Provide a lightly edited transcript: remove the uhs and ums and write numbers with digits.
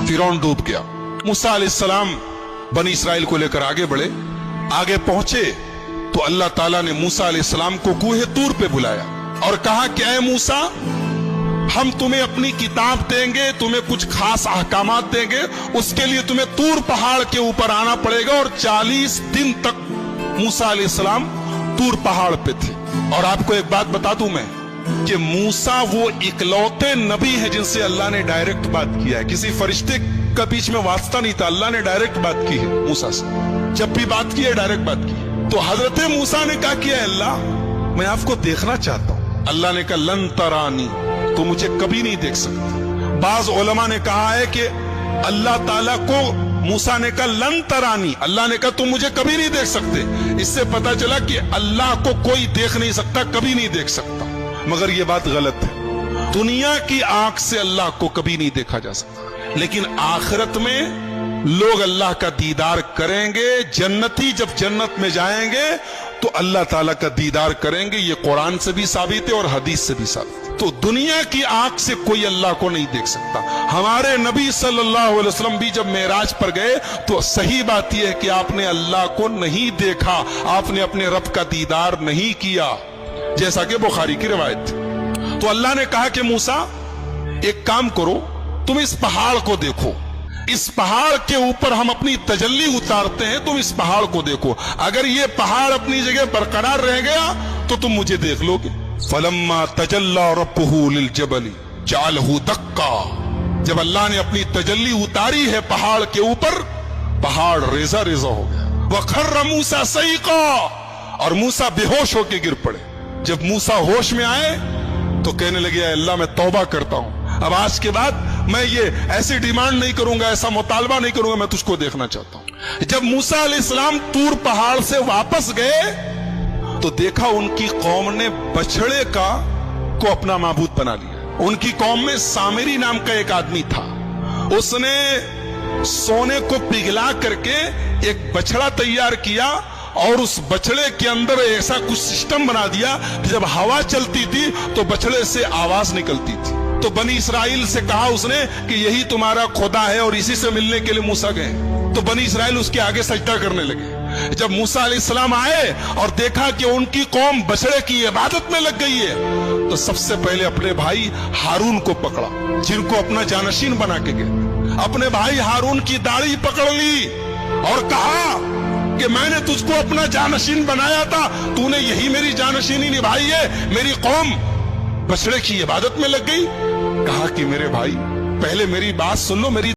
फिरौन डूब गया। मूसा अलैहिस्सलाम बनी इसराइल को लेकर आगे बढ़े। आगे पहुंचे तो अल्लाह ताला ने मूसा अलैहिस्सलाम को कूहे तूर पे बुलाया और कहा कि ऐ मूसा, हम तुम्हें अपनी किताब देंगे, तुम्हें कुछ खास अहकामात देंगे, उसके लिए तुम्हें तूर पहाड़ के ऊपर आना पड़ेगा। और 40 दिन तक मूसा अलैहिस्सलाम तूर पहाड़ पे थे। और आपको एक बात बता दूं मैं कि मूसा वो इकलौते नबी है जिनसे अल्लाह ने डायरेक्ट बात किया है। किसी फरिश्ते का बीच में वास्ता नहीं था, अल्लाह ने डायरेक्ट बात की है मूसा से। जब भी बात की है डायरेक्ट बात की है। तो हजरत मूसा ने कहा कि अल्लाह, मैं आपको देखना चाहता हूं। अल्लाह ने कहा लन तरानी, तो मुझे कभी नहीं देख सकते। बाज उलमा ने कहा है कि अल्लाह ताला को मूसा ने कहा लन तरानी, अल्लाह ने कहा तुम मुझे कभी नहीं देख सकते। इससे पता चला कि अल्लाह को कोई देख नहीं सकता, कभी नहीं देख सकता। मगर ये बात गलत है। दुनिया की आंख से अल्लाह को कभी नहीं देखा जा सकता, लेकिन आखिरत में लोग अल्लाह का दीदार करेंगे। जन्नती जब जन्नत में जाएंगे तो अल्लाह ताला का दीदार करेंगे। ये कुरान से भी साबित है और हदीस से भी साबित है। तो दुनिया की आंख से कोई अल्लाह को नहीं देख सकता। हमारे नबी सल्लल्लाहु अलैहि वसल्लम भी जब मेराज पर गए तो सही बात यह है कि आपने अल्लाह को नहीं देखा, आपने अपने रब का दीदार नहीं किया, जैसा कि बुखारी की रिवायत थी। तो अल्लाह ने कहा कि मूसा, एक काम करो, तुम इस पहाड़ को देखो, इस पहाड़ के ऊपर हम अपनी तजल्ली उतारते हैं, तुम इस पहाड़ को देखो। अगर ये पहाड़ अपनी जगह बरकरार रह गया तो तुम मुझे देख लोगे। फलम्मा तजल्ला रब्बुहु लिल जबली जअलहु दक्का, जब अल्लाह ने अपनी तजल्ली उतारी है पहाड़ के ऊपर, पहाड़ रेजा रेजा हो गया। वखर्र मूसा सईका, और मूसा बेहोश होकर गिर पड़े। जब मूसा होश में आए तो कहने लगे अल्लाह, मैं तौबा करता हूं, अब आज के बाद मैं ये ऐसी डिमांड नहीं करूंगा, ऐसा मुतालबा नहीं करूंगा, मैं तुझको देखना चाहता हूं। जब मूसा अलैहिस्सलाम तूर पहाड़ से वापस गए तो देखा उनकी कौम ने बछड़े को अपना माबूद बना लिया। उनकी कौम में सामिरी नाम का एक आदमी था, उसने सोने को पिघला करके एक बछड़ा तैयार किया और उस बछड़े के अंदर ऐसा कुछ सिस्टम बना दिया कि जब हवा चलती थी तो बछड़े से आवाज निकलती थी। तो बनी इसराइल से कहा उसने कि यही तुम्हारा खुदा है, और इसी से मिलने के लिए मूसा गए। तो बनी इसराइल उसके आगे सजदा करने लगे। जब मूसा अलैहिस्सलाम आए और देखा कि उनकी कौम बछड़े की इबादत में लग गई है, तो सबसे पहले अपने भाई हारून को पकड़ा, जिनको अपना जानशीन बना के गए। अपने भाई हारून की दाढ़ी पकड़ ली और कहा कि मैंने तुझको अपना जानशीन बनाया था, तूने यही मेरी जानशीनी निभाई है, मेरी कौम बछड़े की इबादत में लग गई। कहा कि मेरे भाई, पहले मेरी बात सुन लो, मेरी